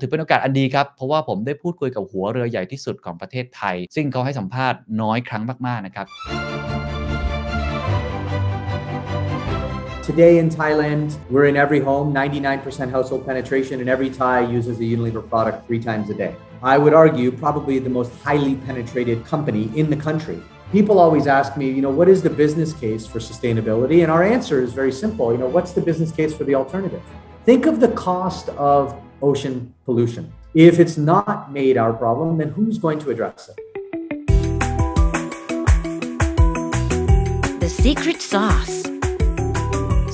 ถือเป็นโอกาสอันดีครับเพราะว่าผมได้พูดคุยกับหัวเรือใหญ่ที่สุดของประเทศไทยซึ่งเขาให้สัมภาษณ์น้อยครั้งมากๆนะครับ Today in Thailand, we're in every home, 99% household penetration, and every Thai uses a Unilever product 3 times a day. I would argue probably the most highly penetrated company in the country. People always ask me, what is the business case for sustainability? And our answer is very simple. What's the business case for the alternative? Think of the cost of ocean pollution. If it's not made our problem, then who's going to address it? The secret sauce.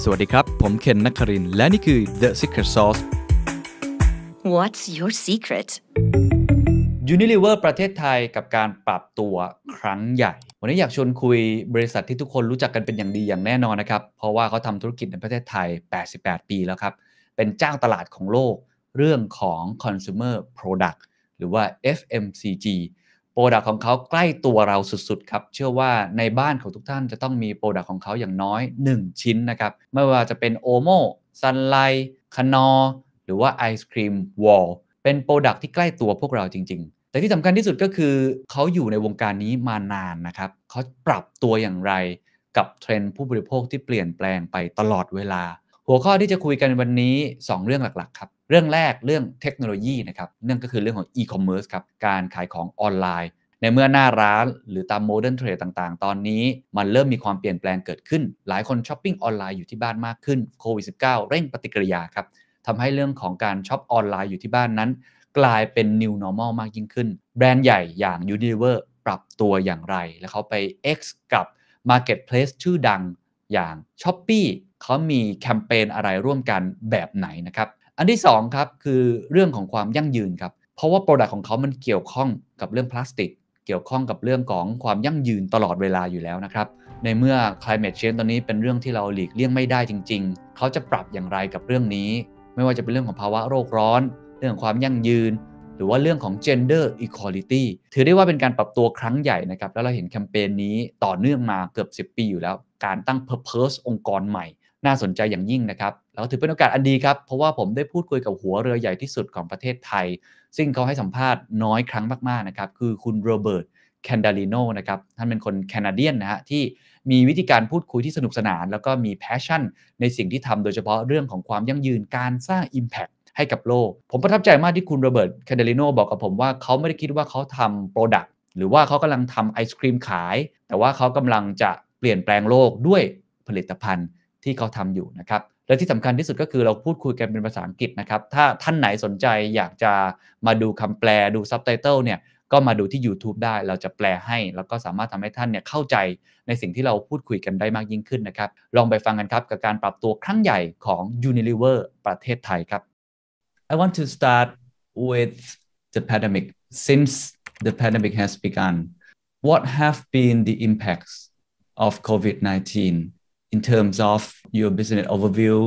สวัสดีครับผมเคนนักครินทร์และนี่คือ The Secret Sauce What's your secret? Unilever ประเทศไทยกับการปรับตัวครั้งใหญ่วันนี้อยากชวนคุยบริษัทที่ทุกคนรู้จักกันเป็นอย่างดีอย่างแน่นอนนะครับเพราะว่าเขาทำธุรกิจในประเทศไทย88 ปีแล้วครับเป็นเจ้าตลาดของโลกเรื่องของ Consumer Product หรือว่า FMCG Product ของเขาใกล้ตัวเราสุดๆครับเชื่อว่าในบ้านของทุกท่านจะต้องมี Product ของเขาอย่างน้อย1ชิ้นนะครับไม่ว่าจะเป็นโอโม่ซันไลท์คนอร์หรือว่าไอศครีมวอลเป็น Product ที่ใกล้ตัวพวกเราจริงๆแต่ที่สำคัญที่สุดก็คือเขาอยู่ในวงการนี้มานานนะครับเขาปรับตัวอย่างไรกับเทรนด์ผู้บริโภคที่เปลี่ยนแปลงไปตลอดเวลาหัวข้อที่จะคุยกันวันนี้2เรื่องหลักๆครับเรื่องแรกเรื่องเทคโนโลยีนะครับนั่นก็คือเรื่องของ Ecommerce ครับการขายของออนไลน์ในเมื่อหน้าร้านหรือตามโมเดิร์นเทรดต่างๆตอนนี้มันเริ่มมีความเปลี่ยนแปลงเกิดขึ้นหลายคนช้อปปิ้งออนไลน์อยู่ที่บ้านมากขึ้นโควิด -19 เร่งปฏิกิริยาครับทำให้เรื่องของการช็อปออนไลน์อยู่ที่บ้านนั้นกลายเป็น new normal มากยิ่งขึ้นแบรนด์ใหญ่อย่าง Unilever ปรับตัวอย่างไรและเขาไป X กับ Marketplace ชื่อดังอย่าง Shopee เขามีแคมเปญอะไรร่วมกันแบบไหนนะครับอันที่2ครับคือเรื่องของความยั่งยืนครับเพราะว่า Product ของเขามันเกี่ยวข้องกับเรื่องพลาสติกเกี่ยวข้องกับเรื่องของความยั่งยืนตลอดเวลาอยู่แล้วนะครับในเมื่อ climate change ตอนนี้เป็นเรื่องที่เราหลีกเลี่ยงไม่ได้จริงๆเขาจะปรับอย่างไรกับเรื่องนี้ไม่ว่าจะเป็นเรื่องของภาวะโลกร้อนเรื่องของความยั่งยืนหรือว่าเรื่องของ gender equality ถือได้ว่าเป็นการปรับตัวครั้งใหญ่นะครับแล้วเราเห็นแคมเปญนี้ต่อเนื่องมาเกือบ10 ปีอยู่แล้วการตั้ง purpose องค์กรใหม่น่าสนใจอย่างยิ่งนะครับแล้วถือเป็นโอกาสอันดีครับเพราะว่าผมได้พูดคุยกับหัวเรือใหญ่ที่สุดของประเทศไทยซึ่งเขาให้สัมภาษณ์น้อยครั้งมากๆนะครับคือคุณโรเบิร์ตแคนดาลิโนนะครับท่านเป็นคนแคนาเดียนนะฮะที่มีวิธีการพูดคุยที่สนุกสนานแล้วก็มีแพชชั่นในสิ่งที่ทำโดยเฉพาะเรื่องของความยั่งยืนการสร้าง Impact ให้กับโลกผมประทับใจมากที่คุณโรเบิร์ตแคนดาลิโนบอกกับผมว่าเขาไม่ได้คิดว่าเขาทำ Product หรือว่าเขากำลังทำไอศครีมขายแต่ว่าเขากำลังจะเปลี่ยนแปลงโลกด้วยผลิตภัณฑ์ที่เขาทำอยู่นะครับและที่สำคัญที่สุดก็คือเราพูดคุยกันเป็นภาษาอังกฤษนะครับถ้าท่านไหนสนใจอยากจะมาดูคำแปลดูซับไตเติลเนี่ยก็มาดูที่ YouTube ได้เราจะแปลให้แล้วก็สามารถทำให้ท่านเนี่ยเข้าใจในสิ่งที่เราพูดคุยกันได้มากยิ่งขึ้นนะครับลองไปฟังกันครับกับการปรับตัวครั้งใหญ่ของ Unilever ประเทศไทยครับ I want to start with the pandemic since the pandemic has begun what have been the impacts of COVID-19 in terms of your business overview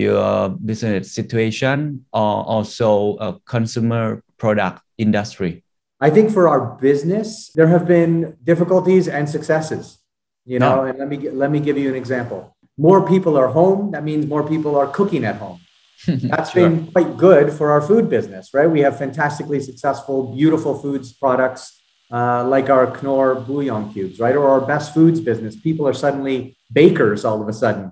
your business situation or also a consumer product industry I think for our business, there have been difficulties and successes, and let me give you an example. More people are home. That means more people are cooking at home. That's sure. Been quite good for our food business, right? We have fantastically successful, beautiful foods products like our Knorr bouillon cubes, right? Or our best foods business. People are suddenly bakers all of a sudden,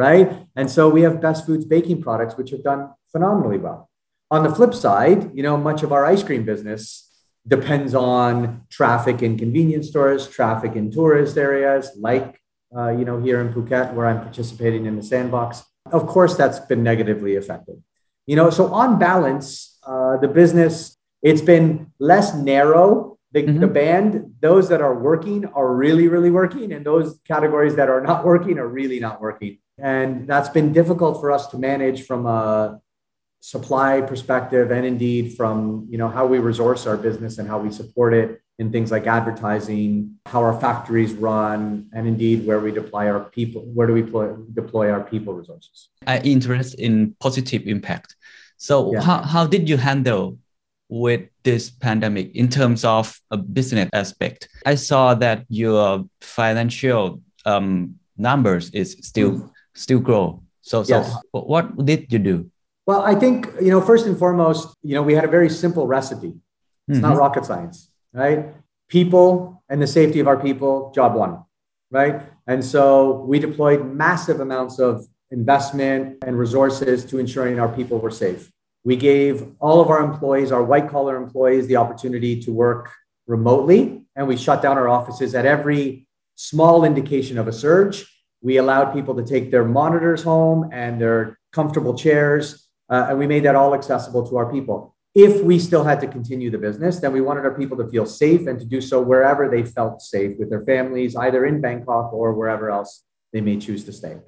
right? And so we have best foods baking products, which have done phenomenally well. On the flip side, much of our ice cream business depends on traffic in convenience stores, traffic in tourist areas, like, here in Phuket, where I'm participating in the sandbox. Of course, that's been negatively affected. So on balance, the business, it's been less narrow. The band, those that are working are really, really working. And those categories that are not working are really not working. And that's been difficult for us to manage from a supply perspective and indeed from how we resource our business and how we support it in things like advertising, how our factories run, and indeed where we deploy our people, where do we deploy our people resources. I interest in positive impact. So how did you handle with this pandemic in terms of a business aspect? I saw that your financial numbers is still grow. So yes. What did you do? Well, I think, first and foremost, we had a very simple recipe. It's not rocket science, right? People and the safety of our people, job one, right? And so we deployed massive amounts of investment and resources to ensuring our people were safe. We gave all of our employees, our white collar employees, the opportunity to work remotely, and we shut down our offices at every small indication of a surge. We allowed people to take their monitors home and their comfortable chairs, and we made that all accessible to our people. If we still had to continue the business, then we wanted our people to feel safe and to do so wherever they felt safe with their families, either in Bangkok or wherever else they may choose to stay.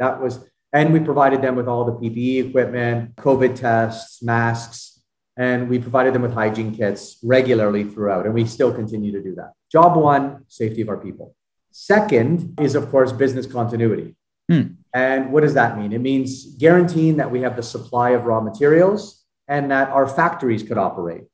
And we provided them with all the PPE equipment, COVID tests, masks, and we provided them with hygiene kits regularly throughout. And we still continue to do that. Job one, safety of our people. Second is, of course, business continuity. And what does that mean? It means guaranteeing that we have the supply of raw materials and that our factories could operate.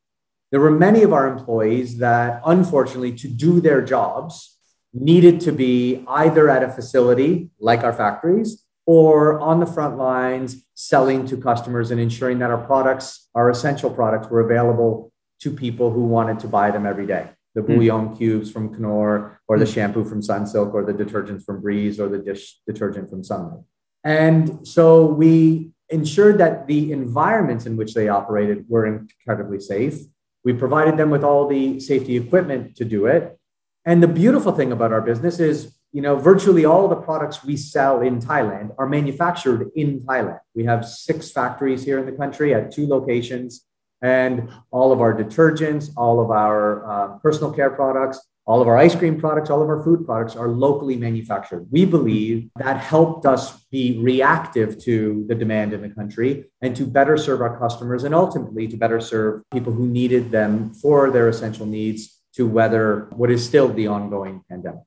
There were many of our employees that, unfortunately, to do their jobs, needed to be either at a facility like our factories or on the front lines selling to customers and ensuring that our products, our essential products, were available to people who wanted to buy them every day. The bouillon cubes from Knorr, or the shampoo from Sunsilk, or the detergents from Breeze, or the dish detergent from Sunlight. And so we ensured that the environments in which they operated were incredibly safe. We provided them with all the safety equipment to do it. And the beautiful thing about our business is, virtually all the products we sell in Thailand are manufactured in Thailand. We have 6 factories here in the country at 2 locations, and all of our detergents, all of our personal care products, all of our ice cream products, all of our food products are locally manufactured. We believe that helped us be reactive to the demand in the country and to better serve our customers and ultimately to better serve people who needed them for their essential needs to weather what is still the ongoing pandemic.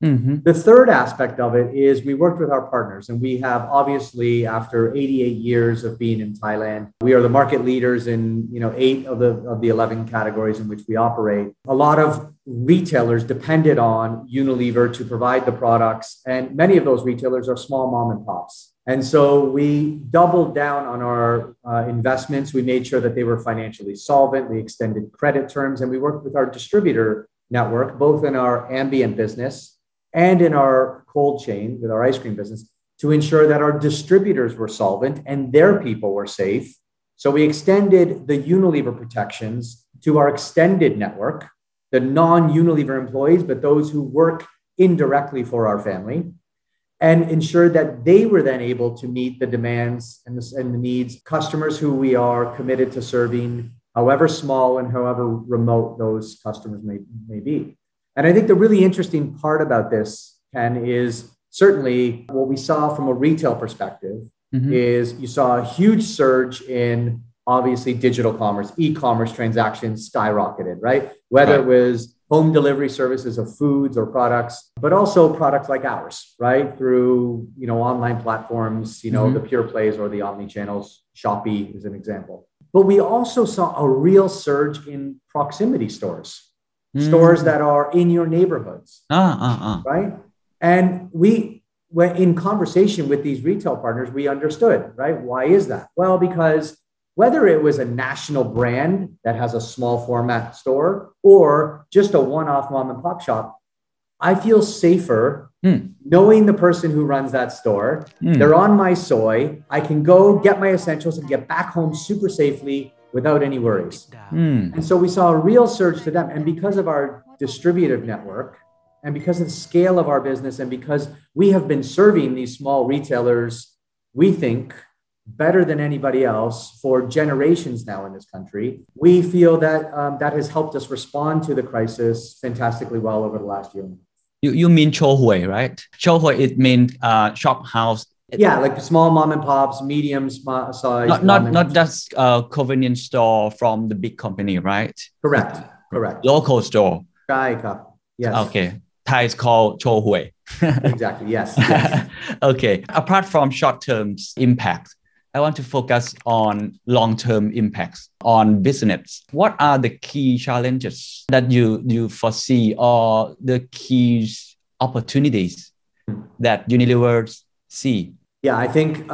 The third aspect of it is we worked with our partners, and we have obviously, after 88 years of being in Thailand, we are the market leaders in 8 of the 11 categories in which we operate. A lot of retailers depended on Unilever to provide the products, and many of those retailers are small mom and pops. And so we doubled down on our investments. We made sure that they were financially solvent. We extended credit terms, and we worked with our distributor network, both in our ambient business and in our cold chain with our ice cream business, to ensure that our distributors were solvent and their people were safe. So we extended the Unilever protections to our extended network, the non-Unilever employees, but those who work indirectly for our family, and ensured that they were then able to meet the demands and the needs of customers who we are committed to serving, however small and however remote those customers may be. And I think the really interesting part about this, Ken, is certainly what we saw from a retail perspective is you saw a huge surge in obviously digital commerce, e-commerce transactions skyrocketed, right? Whether it was home delivery services of foods or products, but also products like ours, right? Through, online platforms, the pure plays or the omni-channels. Shopee is an example. But we also saw a real surge in proximity stores. Stores that are in your neighborhoods, right? And we went in conversation with these retail partners, we understood, right? Why is that? Well, because whether it was a national brand that has a small format store or just a one-off mom and pop shop, I feel safer knowing the person who runs that store. They're on my soy. I can go get my essentials and get back home super safely without any worries. And so we saw a real surge to them. And because of our distributive network and because of the scale of our business and because we have been serving these small retailers, we think, better than anybody else for generations now in this country, we feel that that has helped us respond to the crisis fantastically well over the last year. You mean Chohui, right? Chohui, it means shop house. Yeah, like small mom and pops, medium size. Not just a convenience store from the big company, right? Correct. Local store. Right. Yes. Okay. Thai is called Chohui. Exactly. Yes. Okay. Apart from short-term impact, I want to focus on long-term impacts on business. What are the key challenges that you foresee or the key opportunities that Unilever see? Yeah, I think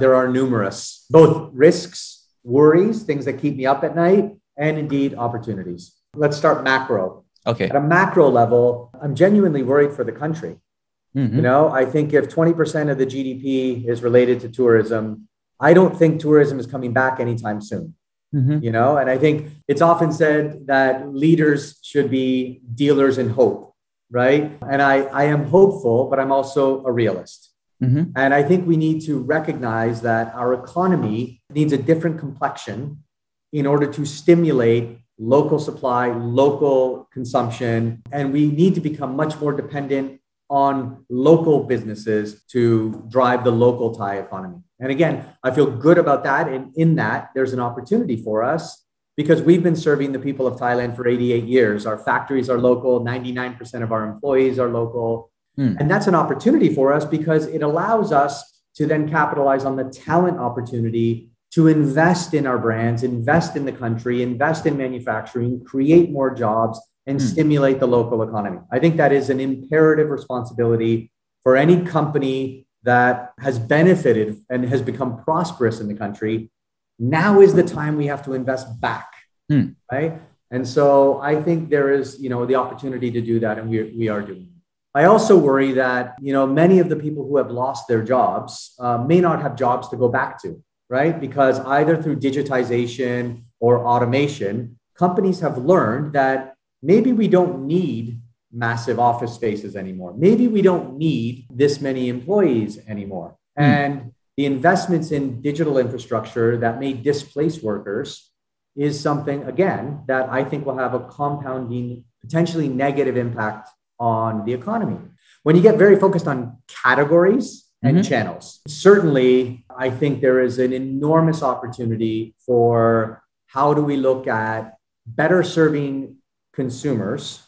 there are numerous, both risks, worries, things that keep me up at night, and indeed opportunities. Let's start macro. Okay. At a macro level, I'm genuinely worried for the country. You know, I think if 20% of the GDP is related to tourism, I don't think tourism is coming back anytime soon. You know, and I think it's often said that leaders should be dealers in hope, right? And I am hopeful, but I'm also a realist. And I think we need to recognize that our economy needs a different complexion in order to stimulate local supply, local consumption, and we need to become much more dependent on local businesses to drive the local Thai economy. And again, I feel good about that. And in that, there's an opportunity for us because we've been serving the people of Thailand for 88 years. Our factories are local. 99% of our employees are local. And that's an opportunity for us because it allows us to then capitalize on the talent opportunity to invest in our brands, invest in the country, invest in manufacturing, create more jobs, and stimulate the local economy. I think that is an imperative responsibility for any company that has benefited and has become prosperous in the country. Now is the time we have to invest back, right? And so I think there is, you know, the opportunity to do that, and we are doing it. I also worry that, you know, many of the people who have lost their jobs may not have jobs to go back to, right? Because either through digitization or automation, companies have learned that maybe we don't need massive office spaces anymore. Maybe we don't need this many employees anymore. And the investments in digital infrastructure that may displace workers is something, again, that I think will have a compounding, potentially negative impact on the economy. When you get very focused on categories and channels, certainly I think there is an enormous opportunity for how do we look at better serving consumers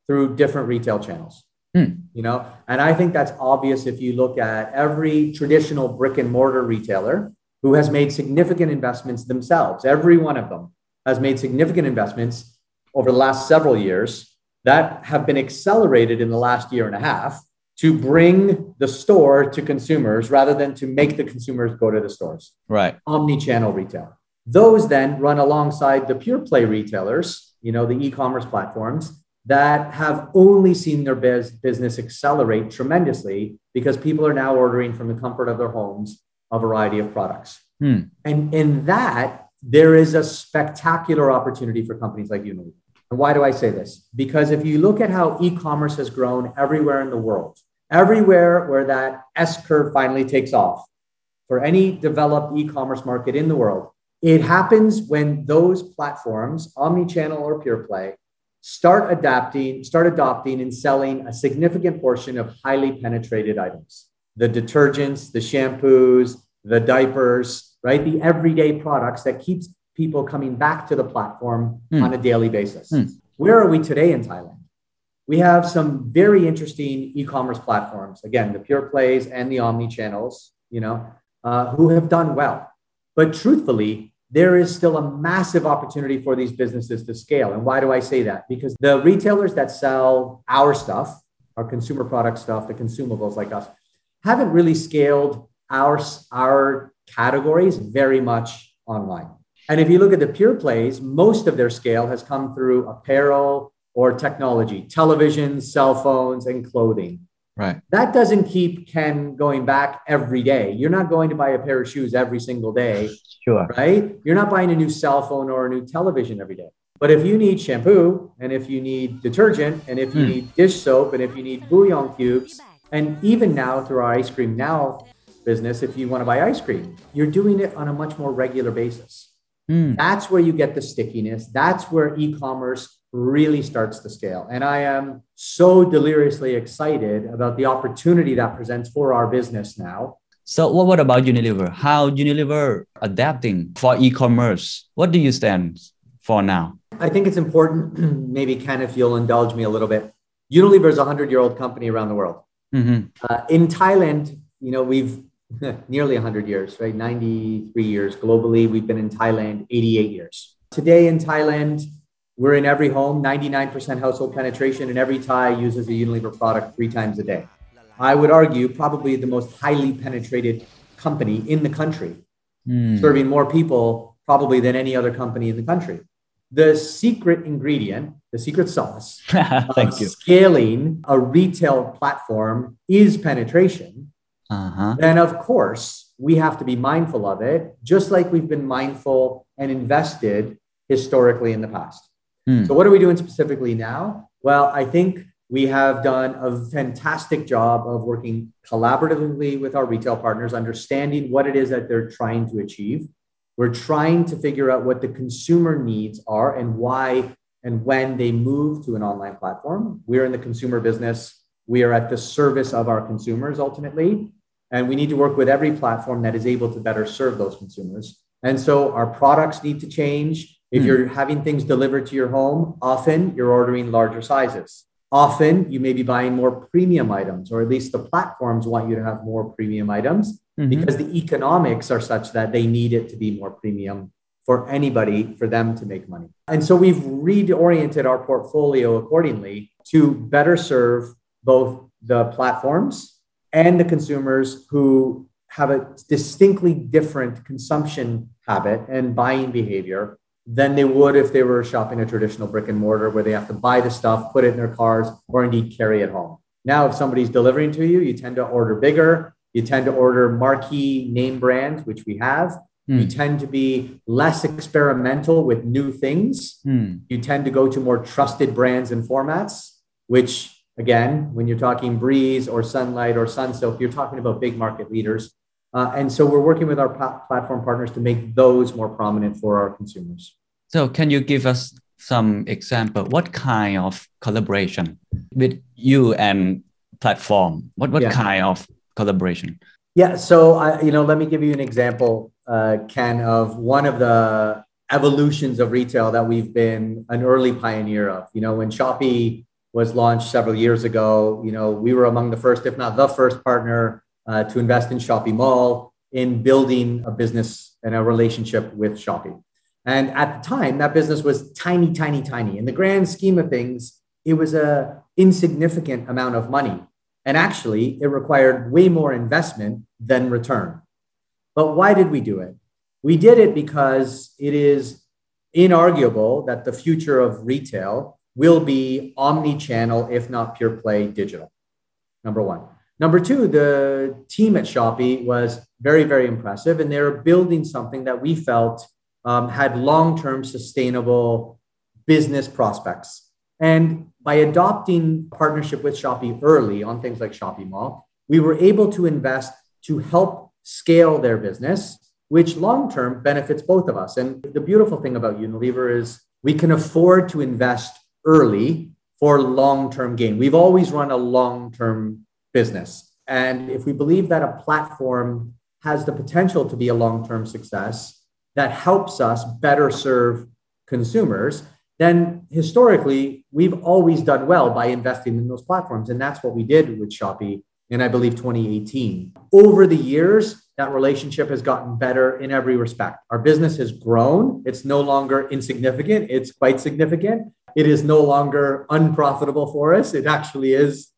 through different retail channels. You know, and I think that's obvious if you look at every traditional brick and mortar retailer who has made significant investments themselves. Every one of them has made significant investments over the last several years that have been accelerated in the last year and a half to bring the store to consumers rather than to make the consumers go to the stores. Right. Omni-channel retail. Those then run alongside the pure play retailers, you know, the e-commerce platforms that have only seen their business accelerate tremendously because people are now ordering from the comfort of their homes a variety of products. And in that, there is a spectacular opportunity for companies like Unilever. And why do I say this? Because if you look at how e-commerce has grown everywhere in the world, everywhere where that S-curve finally takes off, for any developed e-commerce market in the world, it happens when those platforms, omni-channel or pure play, start adopting and selling a significant portion of highly penetrated items. The detergents, the shampoos, the diapers, right? The everyday products that keeps people coming back to the platform on a daily basis. Where are we today in Thailand? We have some very interesting e-commerce platforms, again, the pure plays and the omni-channels, you know, who have done well. But truthfully, there is still a massive opportunity for these businesses to scale. And why do I say that? Because the retailers that sell our stuff, our consumer product stuff, the consumables like us, haven't really scaled our categories very much online. And if you look at the pure plays, most of their scale has come through apparel or technology, televisions, cell phones, and clothing. Right. That doesn't keep Ken going back every day. You're not going to buy a pair of shoes every single day. Sure. Right? You're not buying a new cell phone or a new television every day. But if you need shampoo, and if you need detergent, and if you need dish soap, and if you need bouillon cubes, and even now through our Ice Cream Now business, if you want to buy ice cream, you're doing it on a much more regular basis. That's where you get the stickiness. That's where e-commerce really starts to scale. And I am so deliriously excited about the opportunity that presents for our business now. So what about Unilever? How Unilever adapting for e-commerce? What do you stand for now? I think it's important, maybe Ken, if you'll indulge me a little bit. Unilever is a 100-year-old company around the world. In Thailand, you know, we've nearly 100 years, right? 93 years globally. We've been in Thailand 88 years. Today in Thailand, we're in every home, 99% household penetration, and every Thai uses a Unilever product 3 times a day. I would argue, probably the most highly penetrated company in the country, serving more people probably than any other company in the country. The secret ingredient, the secret sauce of scaling a retail platform is penetration. Then, of course, we have to be mindful of it, just like we've been mindful and invested historically in the past. So what are we doing specifically now? Well, I think we have done a fantastic job of working collaboratively with our retail partners, understanding what it is that they're trying to achieve. We're trying to figure out what the consumer needs are and why and when they move to an online platform. We're in the consumer business. We are at the service of our consumers ultimately. And we need to work with every platform that is able to better serve those consumers. And so our products need to change. If you're having things delivered to your home, often you're ordering larger sizes. Often you may be buying more premium items, or at least the platforms want you to have more premium items because the economics are such that they need it to be more premium for anybody, for them to make money. And so we've reoriented our portfolio accordingly to better serve both the platforms and the consumers who have a distinctly different consumption habit and buying behavior than they would if they were shopping a traditional brick and mortar where they have to buy the stuff, put it in their cars, or indeed carry it home. Now, if somebody's delivering to you, you tend to order bigger. You tend to order marquee name brands, which we have. You tend to be less experimental with new things. You tend to go to more trusted brands and formats, which again, when you're talking Breeze or Sunlight or Sunsilk, you're talking about big market leaders. And so we're working with our platform partners to make those more prominent for our consumers. So can you give us some example? What kind of collaboration with you and platform? What kind of collaboration? Yeah, so let me give you an example, Ken, of one of the evolutions of retail that we've been an early pioneer of. When Shopee was launched several years ago, we were among the first, if not the first partner to invest in Shopee Mall in building a business and a relationship with Shopee. And at the time, that business was tiny, tiny, tiny. In the grand scheme of things, it was an insignificant amount of money. And actually, it required way more investment than return. But why did we do it? We did it because it is inarguable that the future of retail will be omni-channel, if not pure play digital. Number one. Number two, the team at Shopee was very, very impressive, and they were building something that we felt had long-term sustainable business prospects. And by adopting partnership with Shopee early on things like Shopee Mall, we were able to invest to help scale their business, which long-term benefits both of us. And the beautiful thing about Unilever is we can afford to invest early for long-term gain. We've always run a long-term business. And if we believe that a platform has the potential to be a long-term success that helps us better serve consumers, then historically, we've always done well by investing in those platforms. And that's what we did with Shopee in, I believe, 2018. Over the years, that relationship has gotten better in every respect. Our business has grown. It's no longer insignificant. It's quite significant. It is no longer unprofitable for us. It actually is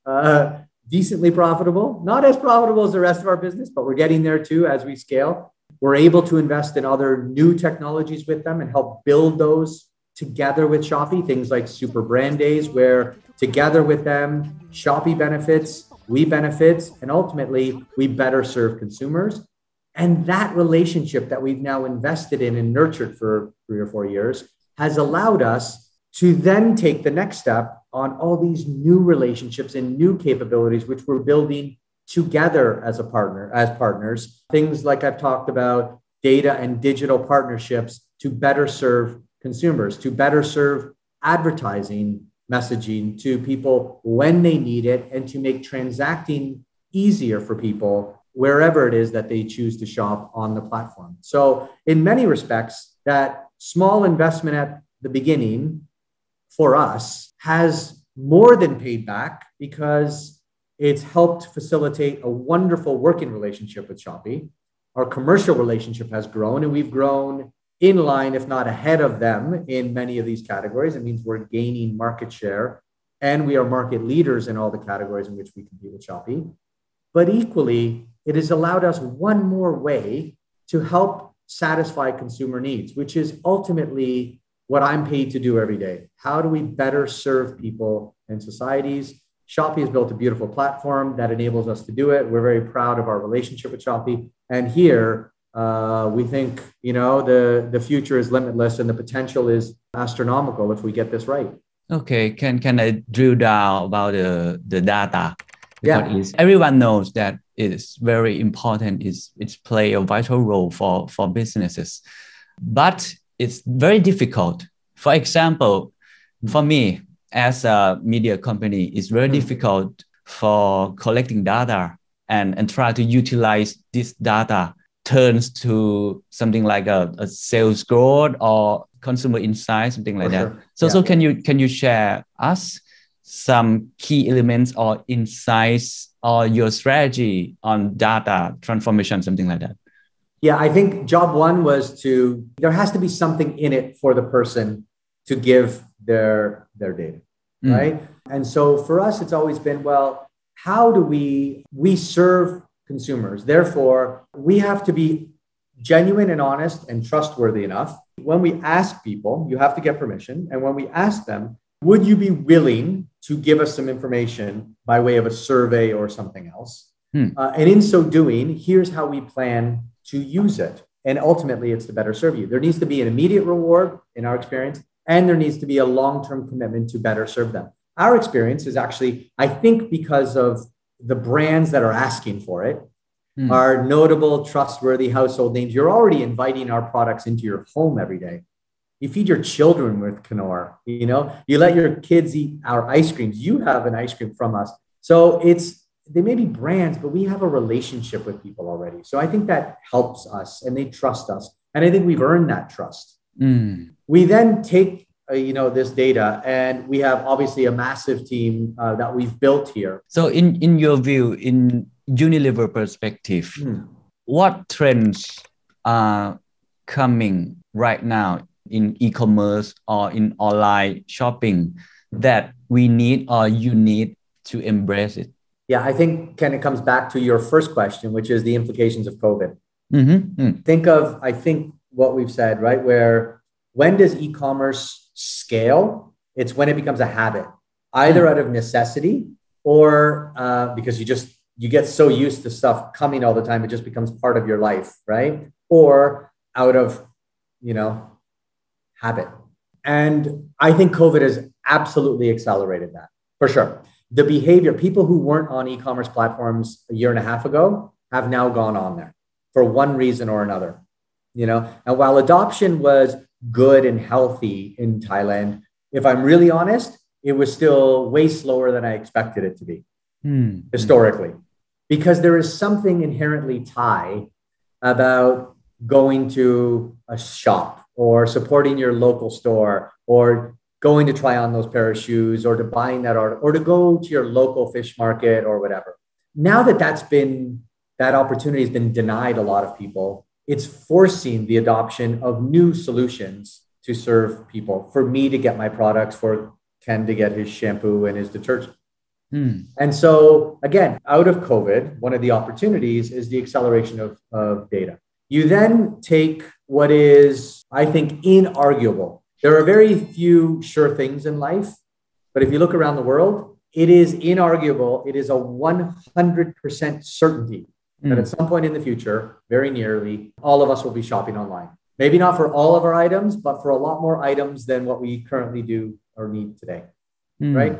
decently profitable, not as profitable as the rest of our business, but we're getting there too as we scale. We're able to invest in other new technologies with them and help build those together with Shopee, things like super brand days, where together with them, Shopee benefits, we benefit, and ultimately we better serve consumers. And that relationship that we've now invested in and nurtured for 3 or 4 years has allowed us to then take the next step on all these new relationships and new capabilities, which we're building together as partners. Things like I've talked about, data and digital partnerships to better serve consumers, to better serve advertising messaging to people when they need it, and to make transacting easier for people wherever it is that they choose to shop on the platform. So in many respects, that small investment at the beginning for us has more than paid back because it's helped facilitate a wonderful working relationship with Shopee. Our commercial relationship has grown, and we've grown in line, if not ahead of them in many of these categories. It means we're gaining market share, and we are market leaders in all the categories in which we compete with Shopee. But equally, it has allowed us one more way to help satisfy consumer needs, which is ultimately what I'm paid to do every day. How do we better serve people and societies? Shopee has built a beautiful platform that enables us to do it. We're very proud of our relationship with Shopee. And here, we think, the future is limitless and the potential is astronomical if we get this right. Okay, can I drill down about the data? Because Yeah. everyone knows that it is very important. It's play a vital role for businesses, but it's very difficult. For example, for me as a media company, it's very difficult for collecting data and try to utilize this data turns to something like a sales growth or consumer insight, something like that. Sure. So can you share us some key elements or insights or your strategy on data transformation, something like that? Yeah, I think job one was there has to be something in it for the person to give their data, right? And so for us, it's always been, well, how do we serve consumers? Therefore, we have to be genuine and honest and trustworthy enough. When we ask people, you have to get permission. And when we ask them, would you be willing to give us some information by way of a survey or something else? And in so doing, here's how we plan to use it. And ultimately, it's to better serve you. There needs to be an immediate reward in our experience, and there needs to be a long-term commitment to better serve them. Our experience is actually, I think, because of the brands that are asking for it, are notable, trustworthy household names. You're already inviting our products into your home every day. You feed your children with Knorr, you let your kids eat our ice creams. You have an ice cream from us. So they may be brands, but we have a relationship with people already. So I think that helps us and they trust us. And I think we've earned that trust. We then take, this data and we have obviously a massive team that we've built here. So in your view, in Unilever perspective, what trends are coming right now in e-commerce or in online shopping that we need or you need to embrace it? Yeah, I think, Ken, it comes back to your first question, which is the implications of COVID. I think what we've said, right? Where when does e-commerce scale? It's when it becomes a habit, either out of necessity or because you get so used to stuff coming all the time, it just becomes part of your life, right? Or out of, habit. And I think COVID has absolutely accelerated that, for sure. The behavior, people who weren't on e-commerce platforms a year and a half ago have now gone on there for one reason or another, And while adoption was good and healthy in Thailand, if I'm really honest, it was still way slower than I expected it to be historically, because there is something inherently Thai about going to a shop or supporting your local store or going to try on those pair of shoes or to buying that art or to go to your local fish market or whatever. Now that opportunity has been denied a lot of people, it's forcing the adoption of new solutions to serve people, for me to get my products, for Ken to get his shampoo and his detergent. And so again, out of COVID, one of the opportunities is the acceleration of data. You then take what is, I think, inarguable. There are very few sure things in life, but if you look around the world, it is inarguable. It is a 100% certainty that at some point in the future, very nearly, all of us will be shopping online. Maybe not for all of our items, but for a lot more items than what we currently do or need today, right?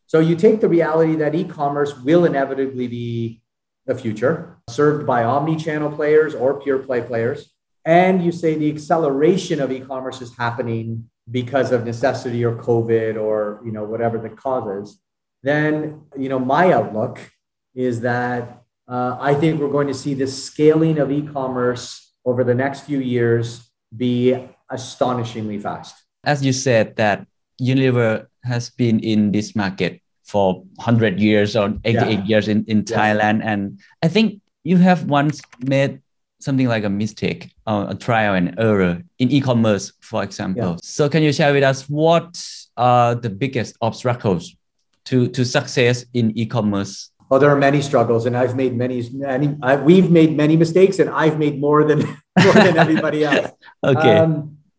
So you take the reality that e-commerce will inevitably be the future, served by omni-channel players or pure play players. And you say the acceleration of e-commerce is happening because of necessity or COVID or, whatever the cause is. Then, my outlook is that I think we're going to see the scaling of e-commerce over the next few years be astonishingly fast. As you said that Unilever has been in this market for 100 years or 88 years in Thailand. And I think you have once made something like a mistake or a trial and error in e-commerce, for example. So can you share with us what are the biggest obstacles to success in e-commerce? Oh, there are many struggles, and I've made we've made many mistakes, and I've made more than everybody else. Okay.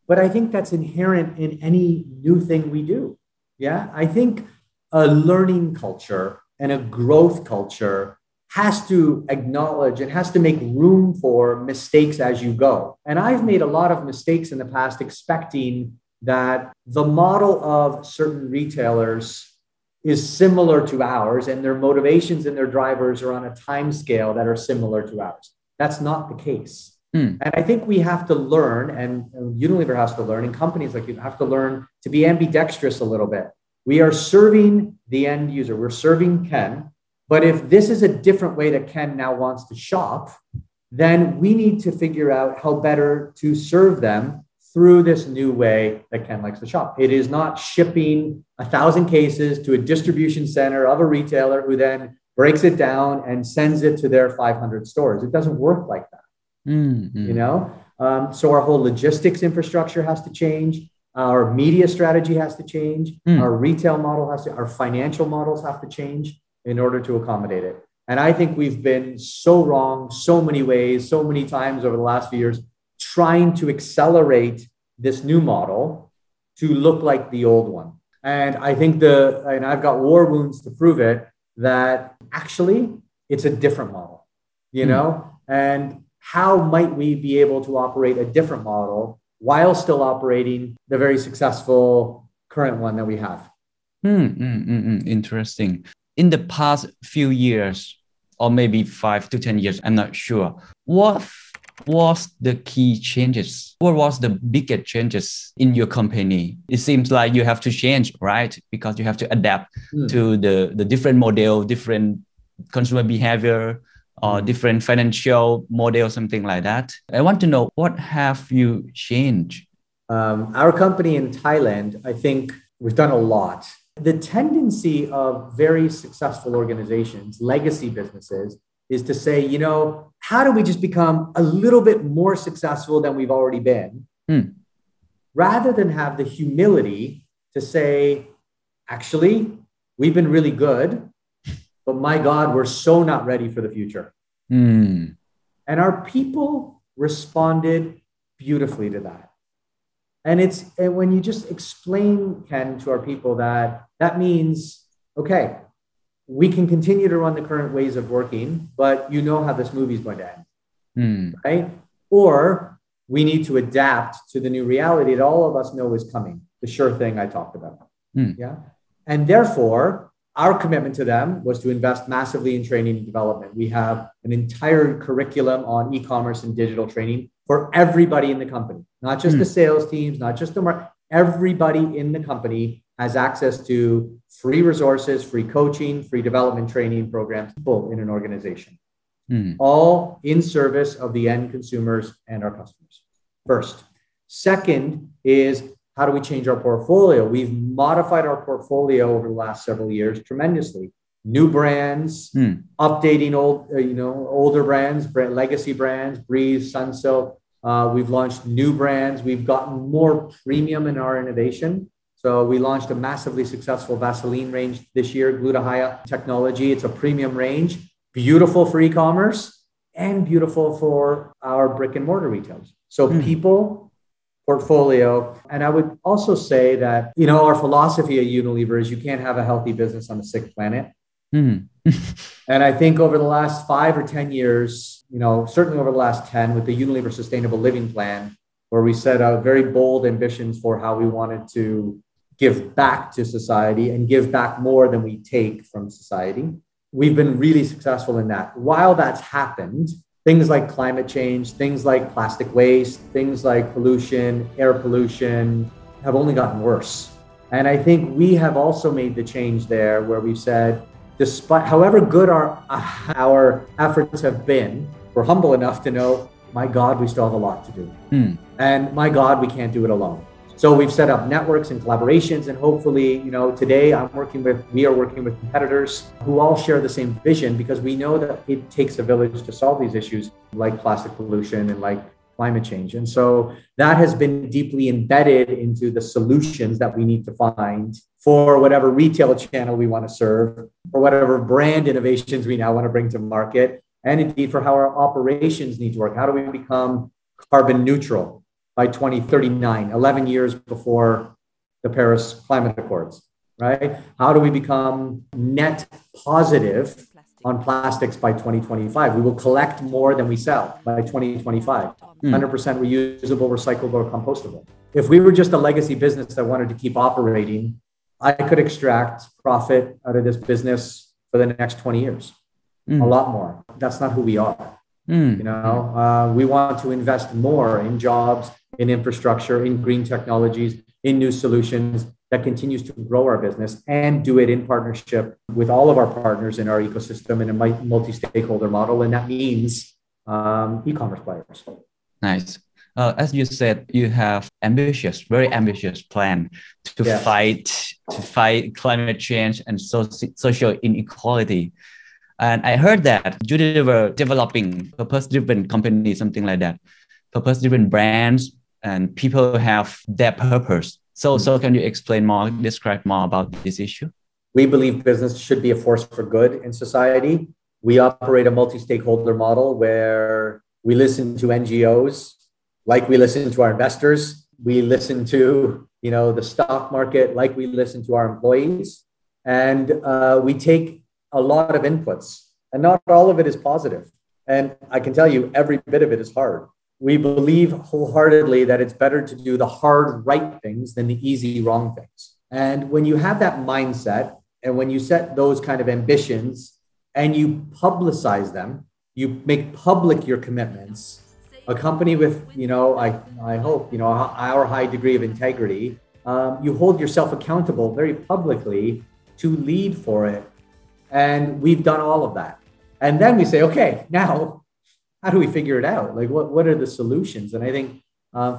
But I think that's inherent in any new thing we do. Yeah, I think a learning culture and a growth culture has to acknowledge and has to make room for mistakes as you go. And I've made a lot of mistakes in the past, expecting that the model of certain retailers is similar to ours, and their motivations and their drivers are on a time scale that are similar to ours. That's not the case. And I think we have to learn, and Unilever has to learn, and companies like you have to learn to be ambidextrous a little bit. We are serving the end user. We're serving Ken. But if this is a different way that Ken now wants to shop, then we need to figure out how better to serve them through this new way that Ken likes to shop. It is not shipping 1,000 cases to a distribution center of a retailer who then breaks it down and sends it to their 500 stores. It doesn't work like that. You know? So our whole logistics infrastructure has to change. Our media strategy has to change. Our retail model our financial models have to change in order to accommodate it. And I think we've been so wrong so many ways, so many times over the last few years, trying to accelerate this new model to look like the old one. And I think and I've got war wounds to prove it, that actually it's a different model, you know? And how might we be able to operate a different model while still operating the very successful current one that we have? Interesting. In the past few years, or maybe 5 to 10 years, I'm not sure, what was the key changes? What was the biggest changes in your company? It seems like you have to change, right? Because you have to adapt to the different model, different consumer behavior, or different financial model, something like that. I want to know, what have you changed? Our company in Thailand, I think we've done a lot. The tendency of very successful organizations, legacy businesses, is to say, you know, how do we just become a little bit more successful than we've already been? Rather than have the humility to say, actually, we've been really good, but my God, we're so not ready for the future. And our people responded beautifully to that. And when you just explain, Ken, to our people that means, okay, we can continue to run the current ways of working, but you know how this movie is going to end, right? Or we need to adapt to the new reality that all of us know is coming, the sure thing I talked about. Yeah. And therefore, our commitment to them was to invest massively in training and development. We have an entire curriculum on e-commerce and digital training for everybody in the company, not just the sales teams, not just everybody in the company has access to free resources, free coaching, free development training programs in an organization, all in service of the end consumers and our customers. First. Second is, how do we change our portfolio? We've modified our portfolio over the last several years tremendously. New brands, updating older brands, legacy brands, Breeze, Sunsilk. We've launched new brands. We've gotten more premium in our innovation. So we launched a massively successful Vaseline range this year, Glutathione technology. It's a premium range, beautiful for e-commerce and beautiful for our brick and mortar retailers. So people, portfolio. And I would also say that, you know, our philosophy at Unilever is you can't have a healthy business on a sick planet. And I think over the last 5 or 10 years, you know, certainly over the last 10 with the Unilever Sustainable Living Plan, where we set out very bold ambitions for how we wanted to give back to society and give back more than we take from society. We've been really successful in that. While that's happened, things like climate change, things like plastic waste, things like pollution, air pollution have only gotten worse. And I think we have also made the change there where we've said, despite however good our efforts have been, we're humble enough to know, my God, we still have a lot to do. And my God, we can't do it alone. So we've set up networks and collaborations, and hopefully, you know, today we are working with competitors who all share the same vision, because we know that it takes a village to solve these issues like plastic pollution and like climate change. And so that has been deeply embedded into the solutions that we need to find for whatever retail channel we want to serve, or whatever brand innovations we now want to bring to market, and indeed for how our operations need to work. How do we become carbon neutral by 2039, 11 years before the Paris Climate Accords, right? How do we become net positive on plastics by 2025? We will collect more than we sell by 2025, 100% reusable, recyclable, or compostable. If we were just a legacy business that wanted to keep operating, I could extract profit out of this business for the next 20 years, a lot more. That's not who we are. You know, we want to invest more in jobs, in infrastructure, in green technologies, in new solutions that continues to grow our business, and do it in partnership with all of our partners in our ecosystem in a multi-stakeholder model. And that means e-commerce players. Nice. As you said, you have very ambitious plan to fight climate change and social inequality. And I heard that Unilever developing purpose-driven companies, something like that, purpose-driven brands, and people have their purpose. So can you describe more about this issue? We believe business should be a force for good in society. We operate a multi-stakeholder model where we listen to NGOs, like we listen to our investors. We listen to, the stock market, like we listen to our employees. And we take a lot of inputs, and not all of it is positive. And I can tell you, every bit of it is hard. We believe wholeheartedly that it's better to do the hard right things than the easy wrong things. And when you have that mindset, and when you set those kind of ambitions and you publicize them, you make public your commitments, a company with, I hope, our high degree of integrity, you hold yourself accountable very publicly to lead for it. And we've done all of that. And then we say, okay, now, how do we figure it out? Like, what are the solutions? And I think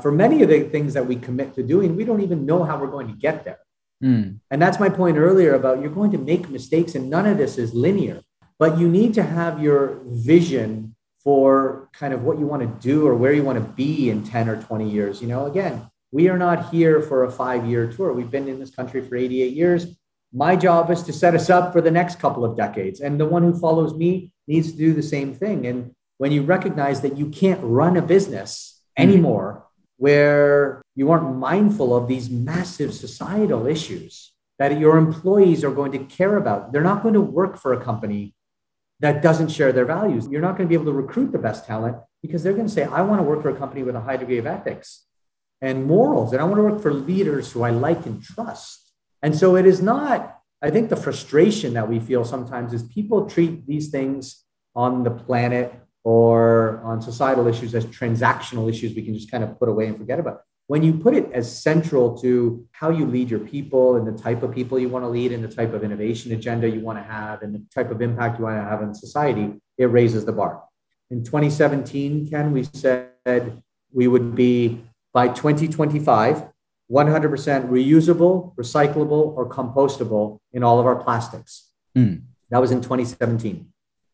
for many of the things that we commit to doing, we don't even know how we're going to get there. And that's my point earlier about you're going to make mistakes, and none of this is linear. But you need to have your vision for kind of what you want to do or where you want to be in 10 or 20 years. Again, we are not here for a 5-year tour. We've been in this country for 88 years. My job is to set us up for the next couple of decades. And the one who follows me needs to do the same thing. And when you recognize that you can't run a business anymore where you aren't mindful of these massive societal issues that your employees are going to care about, they're not going to work for a company that doesn't share their values. You're not going to be able to recruit the best talent because they're going to say, I want to work for a company with a high degree of ethics and morals, and I want to work for leaders who I like and trust. And so it is not, I think the frustration that we feel sometimes is people treat these things on the planet or on societal issues as transactional issues we can just kind of put away and forget about. When you put it as central to how you lead your people and the type of people you want to lead and the type of innovation agenda you want to have and the type of impact you want to have in society, it raises the bar. In 2017, Ken, we said we would be, by 2025, 100% reusable, recyclable, or compostable in all of our plastics. That was in 2017.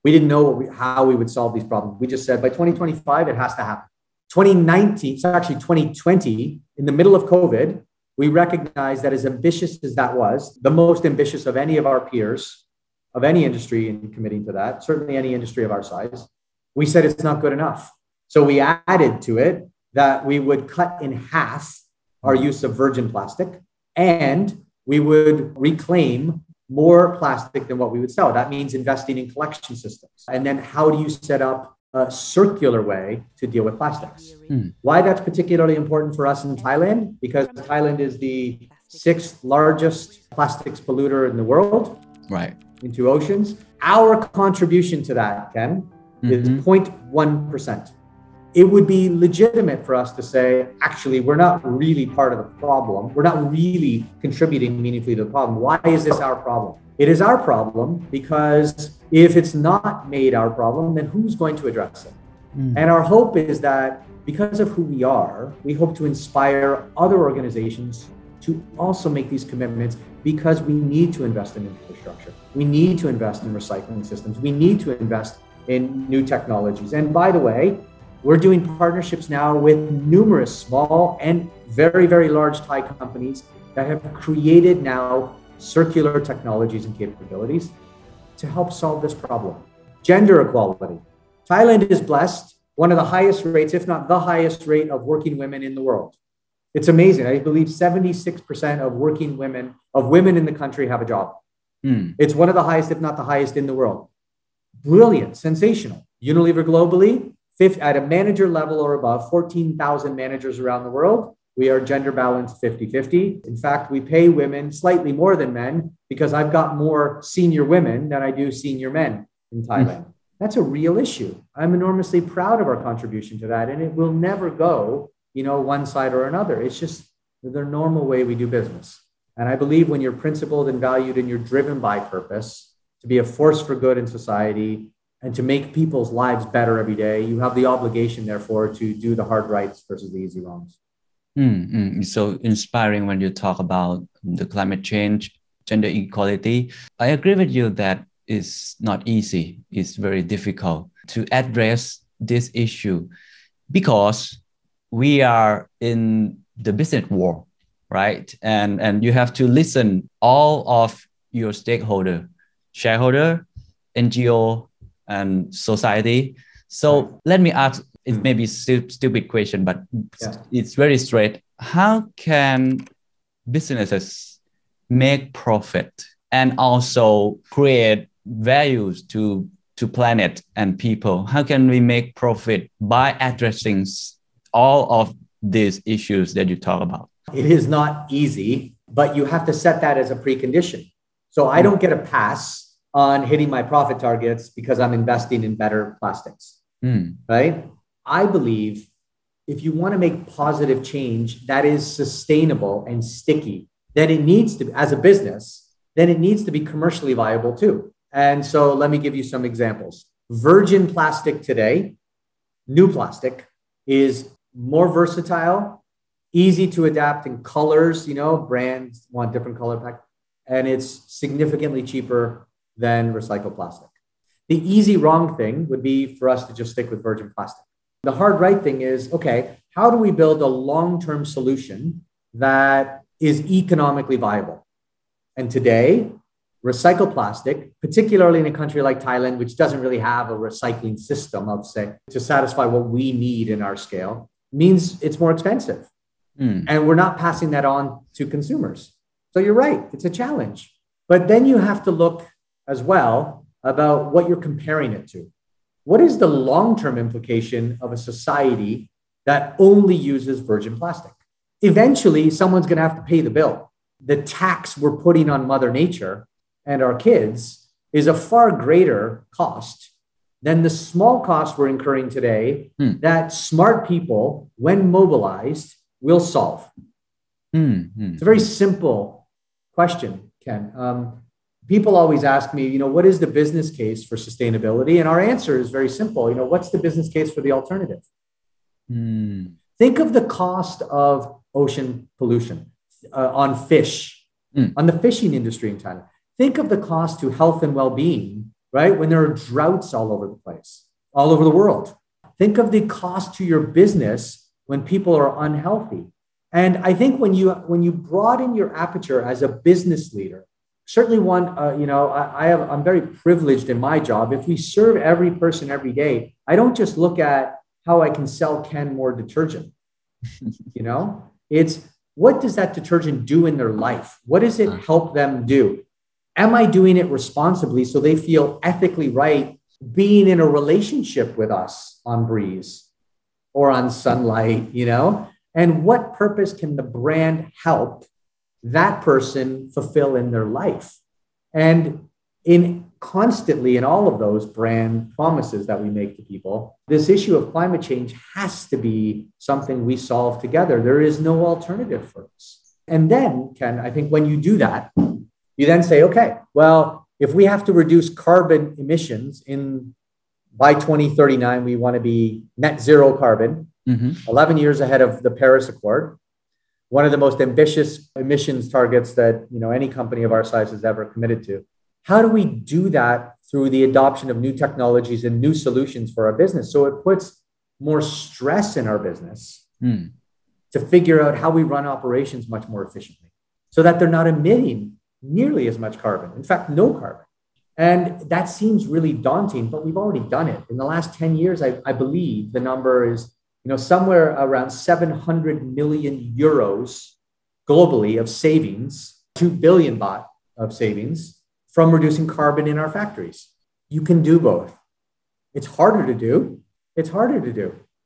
We didn't know how we would solve these problems. We just said by 2025, it has to happen. 2019, it's actually 2020, in the middle of COVID, we recognized that as ambitious as that was, the most ambitious of any of our peers, of any industry in committing to that, certainly any industry of our size, we said it's not good enough. So we added to it that we would cut in half our use of virgin plastic, and we would reclaim more plastic than what we would sell. That means investing in collection systems. And then how do you set up a circular way to deal with plastics? Why that's particularly important for us in Thailand? Because Thailand is the 6th largest plastics polluter in the world, right, into oceans. Our contribution to that, Ken, is 0.1%. It would be legitimate for us to say, actually, we're not really part of the problem. We're not really contributing meaningfully to the problem. Why is this our problem? It is our problem because if it's not made our problem, then who's going to address it? And our hope is that because of who we are, we hope to inspire other organizations to also make these commitments because we need to invest in infrastructure. We need to invest in recycling systems. We need to invest in new technologies. And by the way, We're doing partnerships now with numerous small and very, very large Thai companies that have created now circular technologies and capabilities to help solve this problem. Gender equality. Thailand is blessed, one of the highest rates, if not the highest rate of working women in the world. It's amazing. I believe 76% of women in the country have a job. It's one of the highest, if not the highest in the world. Brilliant, sensational. Unilever globally, at a manager level or above, 14,000 managers around the world. We are gender balanced 50-50. In fact, we pay women slightly more than men because I've got more senior women than I do senior men in Thailand. That's a real issue. I'm enormously proud of our contribution to that. And it will never go, one side or another. It's just the normal way we do business. And I believe when you're principled and valued and you're driven by purpose to be a force for good in society and to make people's lives better every day, you have the obligation, therefore, to do the hard rights versus the easy wrongs. It's so inspiring when you talk about the climate change, gender equality. I agree with you that it's not easy. It's very difficult to address this issue because we are in the business world, right? And you have to listen all of your stakeholder, shareholder, NGO, and society. So let me ask, it may be stupid question, but it's very straight. How can businesses make profit and also create values to planet and people? How can we make profit by addressing all of these issues that you talk about? It is not easy, but you have to set that as a precondition. So I don't get a pass on hitting my profit targets because I'm investing in better plastics, right? I believe if you want to make positive change that is sustainable and sticky, then it needs to, as a business, then it needs to be commercially viable too. And so let me give you some examples. Virgin plastic today, new plastic, is more versatile, easy to adapt in colors, brands want different color pack, and it's significantly cheaper than recycled plastic. The easy wrong thing would be for us to just stick with virgin plastic. The hard right thing is, okay, how do we build a long-term solution that is economically viable? And today, recycled plastic, particularly in a country like Thailand, which doesn't really have a recycling system, I'll say, to satisfy what we need in our scale, means it's more expensive. And we're not passing that on to consumers. So you're right, it's a challenge. But then you have to look as well about what you're comparing it to. What is the long-term implication of a society that only uses virgin plastic? Eventually, someone's going to have to pay the bill. The tax we're putting on Mother Nature and our kids is a far greater cost than the small costs we're incurring today that smart people, when mobilized, will solve. It's a very simple question, Ken. People always ask me, what is the business case for sustainability? And our answer is very simple. What's the business case for the alternative? Think of the cost of ocean pollution on fish, on the fishing industry in China. Think of the cost to health and well-being, right? When there are droughts all over the place, all over the world. Think of the cost to your business when people are unhealthy. And I think when you broaden your aperture as a business leader, certainly one, I'm very privileged in my job. If we serve every person every day, I don't just look at how I can sell Ken more detergent. It's what does that detergent do in their life? What does it help them do? Am I doing it responsibly so they feel ethically right being in a relationship with us on Breeze or on Sunlight, And what purpose can the brand help that person fulfill in their life? And constantly in all of those brand promises that we make to people, this issue of climate change has to be something we solve together. There is no alternative for us. And then, Ken, I think when you do that, you then say, okay, well, if we have to reduce carbon emissions by 2039, we want to be net zero carbon, 11 years ahead of the Paris Accord, one of the most ambitious emissions targets that any company of our size has ever committed to. How do we do that through the adoption of new technologies and new solutions for our business? So it puts more stress in our business to figure out how we run operations much more efficiently so that they're not emitting nearly as much carbon. In fact, no carbon. And that seems really daunting, but we've already done it. In the last 10 years, I believe the number is, somewhere around 700 million euros globally of savings, 2 billion baht of savings from reducing carbon in our factories. You can do both. It's harder to do.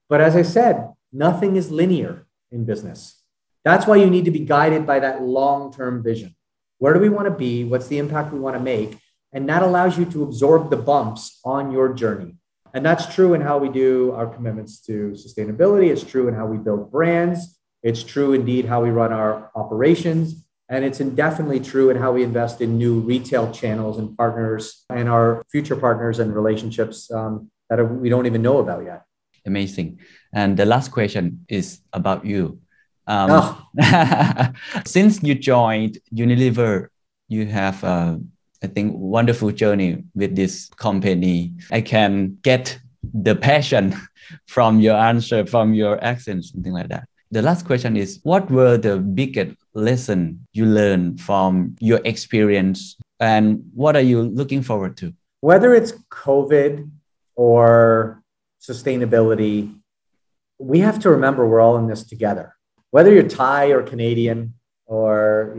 But as I said, nothing is linear in business. That's why you need to be guided by that long-term vision. Where do we want to be? What's the impact we want to make? And that allows you to absorb the bumps on your journey. And that's true in how we do our commitments to sustainability. It's true in how we build brands. It's true indeed how we run our operations. And it's definitely true in how we invest in new retail channels and partners and our future partners and relationships that we don't even know about yet. Amazing. And the last question is about you. Since you joined Unilever, you have, I think, wonderful journey with this company. I can get the passion from your answer, from your accent, something like that. The last question is, what were the biggest lessons you learned from your experience and what are you looking forward to? Whether it's COVID or sustainability, we have to remember we're all in this together. Whether you're Thai or Canadian or,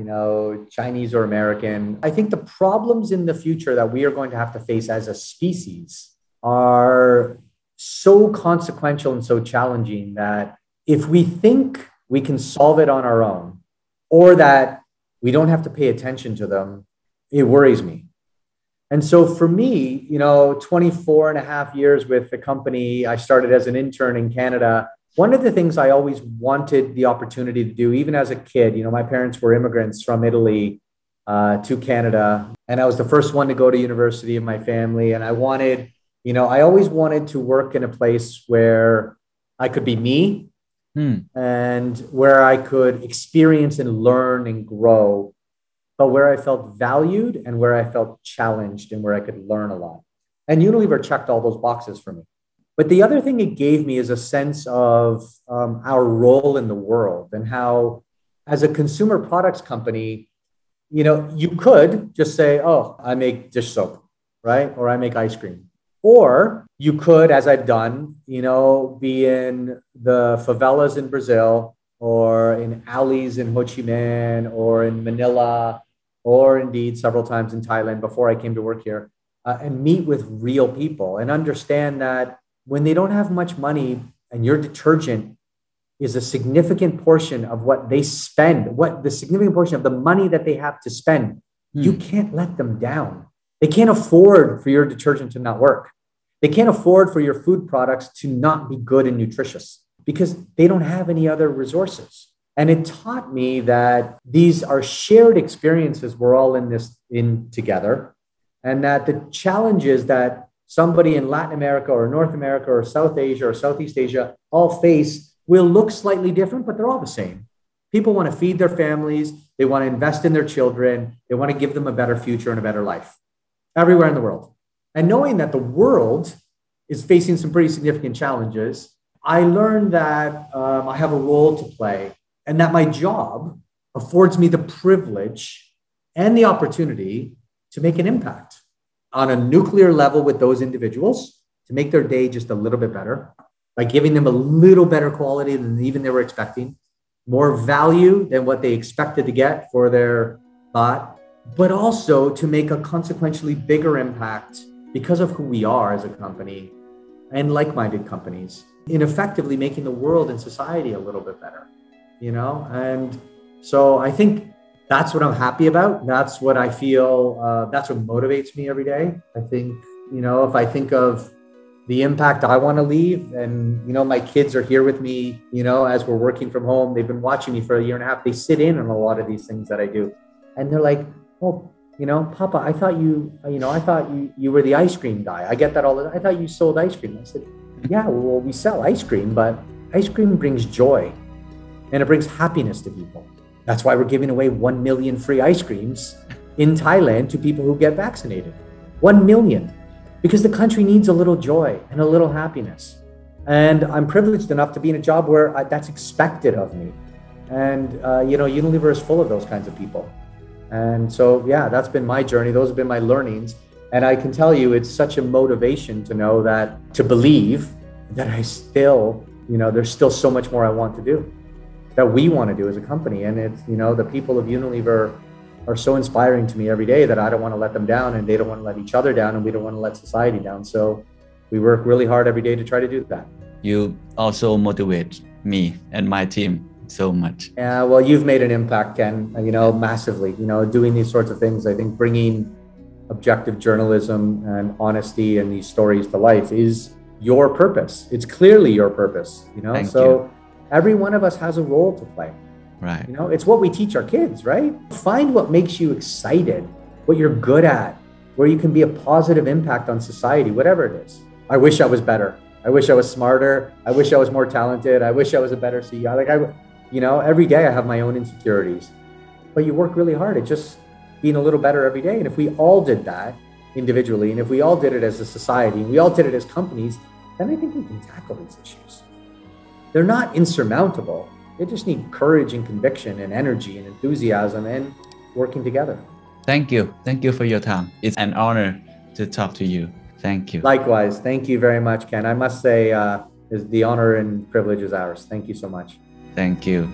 Chinese or American, I think the problems in the future that we are going to have to face as a species are so consequential and so challenging that if we think we can solve it on our own or that we don't have to pay attention to them, it worries me. And so for me, 24 and a half years with the company, I started as an intern in Canada. One of the things I always wanted the opportunity to do, even as a kid, my parents were immigrants from Italy to Canada. And I was the first one to go to university in my family. And I always wanted to work in a place where I could be me and where I could experience and learn and grow, but where I felt valued and where I felt challenged and where I could learn a lot. And Unilever checked all those boxes for me. But the other thing it gave me is a sense of our role in the world and how, as a consumer products company, you could just say, oh, I make dish soap, right? Or I make ice cream. Or you could, as I've done, be in the favelas in Brazil or in alleys in Ho Chi Minh or in Manila, or indeed several times in Thailand before I came to work here, and meet with real people and understand that when they don't have much money and your detergent is a significant portion of what they spend, the significant portion of the money that they have to spend, you can't let them down. They can't afford for your detergent to not work. They can't afford for your food products to not be good and nutritious because they don't have any other resources. And it taught me that these are shared experiences. We're all in together. And that the challenges that somebody in Latin America or North America or South Asia or Southeast Asia all face will look slightly different, but they're all the same. People want to feed their families. They want to invest in their children. They want to give them a better future and a better life everywhere in the world. And knowing that the world is facing some pretty significant challenges, I learned that I have a role to play and that my job affords me the privilege and the opportunity to make an impact on a nuclear level with those individuals to make their day just a little bit better by giving them a little better quality than even they were expecting, more value than what they expected to get for their bot, but also to make a consequentially bigger impact because of who we are as a company and like-minded companies in effectively making the world and society a little bit better, And so I think that's what I'm happy about. That's what I feel, that's what motivates me every day. I think, if I think of the impact I want to leave and, my kids are here with me, as we're working from home, they've been watching me for a year and a half. They sit in on a lot of these things that I do. And they're like, oh, Papa, I thought you were the ice cream guy. I get that all the time. I thought you sold ice cream. I said, yeah, well, we sell ice cream, but ice cream brings joy and it brings happiness to people. That's why we're giving away 1 million free ice creams in Thailand to people who get vaccinated. 1 million. Because the country needs a little joy and a little happiness. And I'm privileged enough to be in a job where that's expected of me. And, Unilever is full of those kinds of people. And so, yeah, that's been my journey. Those have been my learnings. And I can tell you, it's such a motivation to know that, to believe that I still, there's still so much more I want to do, that we want to do as a company. And it's, the people of Unilever are so inspiring to me every day that I don't want to let them down, and they don't want to let each other down, and we don't want to let society down. So we work really hard every day to try to do that. You also motivate me and my team so much. Yeah, well, you've made an impact, Ken, massively, doing these sorts of things. I think bringing objective journalism and honesty and these stories to life is your purpose. It's clearly your purpose, Thank so you. Every one of us has a role to play. Right. It's what we teach our kids, right? Find what makes you excited, what you're good at, where you can be a positive impact on society, whatever it is. I wish I was better. I wish I was smarter. I wish I was more talented. I wish I was a better CEO. Every day I have my own insecurities, but you work really hard at just being a little better every day. And if we all did that individually, and if we all did it as a society, and we all did it as companies, then I think we can tackle these issues. They're not insurmountable. They just need courage and conviction and energy and enthusiasm and working together. Thank you. Thank you for your time. It's an honor to talk to you. Thank you. Likewise. Thank you very much, Ken. I must say, the honor and privilege is ours. Thank you so much. Thank you.